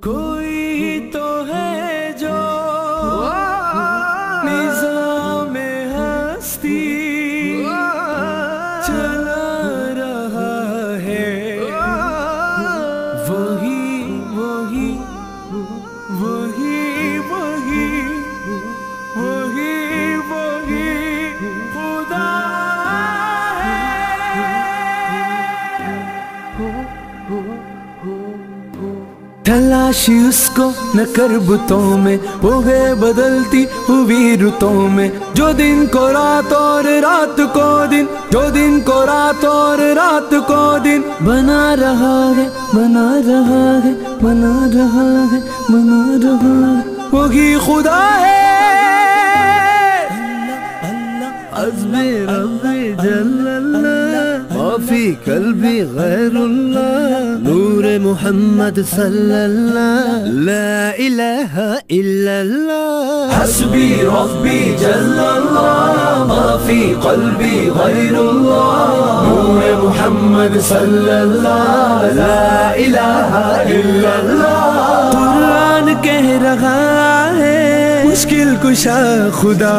کوئی تو ہے جو نظام ہستی چلا رہا ہے، وہی وہی وہی وہی وہی وہی خدا تلاشی اس کو نہ کر بتوں میں، وہ ہے بدلتی ہوئی رتوں میں، جو دن کو رات اور رات کو دن، جو دن کو رات اور رات کو دن بنا رہا ہے، بنا رہا ہے، بنا رہا ہے، بنا رہا ہے، وہی خدا ہے۔ حسب ربی جل اللہ ما فی قلبی غیر اللہ، نور محمد صلی اللہ، لا الہ الا اللہ۔ حسبی ربی جل اللہ ما فی قلبی غیر اللہ، نور محمد صلی اللہ، لا الہ الا اللہ۔ قرآن کہہ رہا ہے مشکل کشا خدا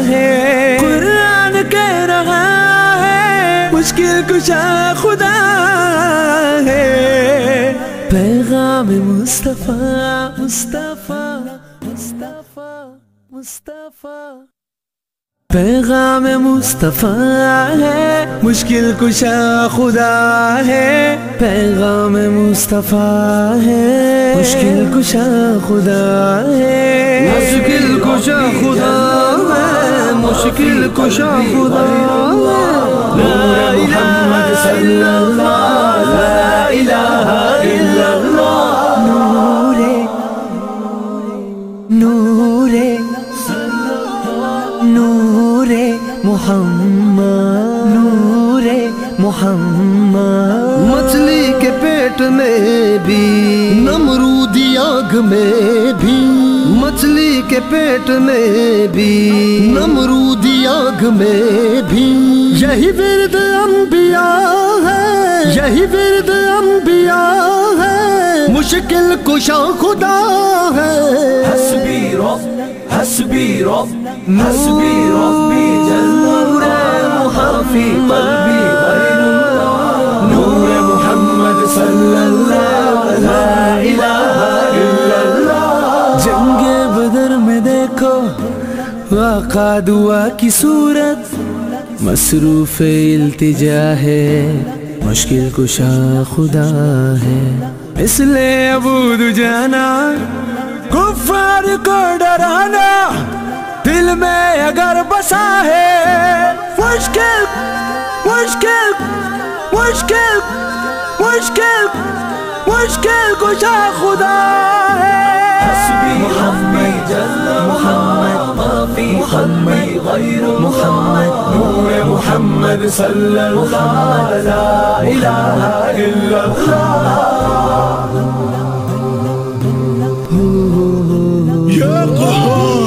ہے، قرآن کہہ رہا ہے مشکل کشا خدا ہے، پیغام مصطفیٰ مصطفیٰ مصطفیٰ مصطفیٰ، پیغام مصطفیٰ ہے مشکل کشا خدا ہے، پیغام مصطفیٰ ہے مشکل کشا خدا ہے، مشکل کشا خدا ہے، مشکل کشا خدا ہے، نور محمد صلی اللہ، لا الہ الا اللہ، نور نور نور محمد، نور محمد، مچھلی کے پیٹ میں بھی نمرودی آگ میں بھی، مچھلی کے پیٹ میں بھی نمرودی آگ میں بھی، یہی ورد انبیاء ہے، یہی ورد انبیاء ہے، مشکل کشا خدا ہے۔ حسبی رب حسبی رب حسبی ربی جل اللہ فی قلبی غیر اللہ، نور محمد صلی اللہ، لا الہ الا اللہ۔ جنگ بدر میں دیکھو آقا دعا کی صورت، مصروف التجا ہے مشکل کشا خدا ہے، اس لیے ابو دجانا کفار کو ڈرانا دل میں اگر بسا ہے، مشکل مشکل مشکل مشکل مشکل کشا خدا ہے۔ حسبی محمد جل محمد ما فی قلبی غیر محمد، نور محمد صلی اللہ، لا الہ الا اللہ، یا قہار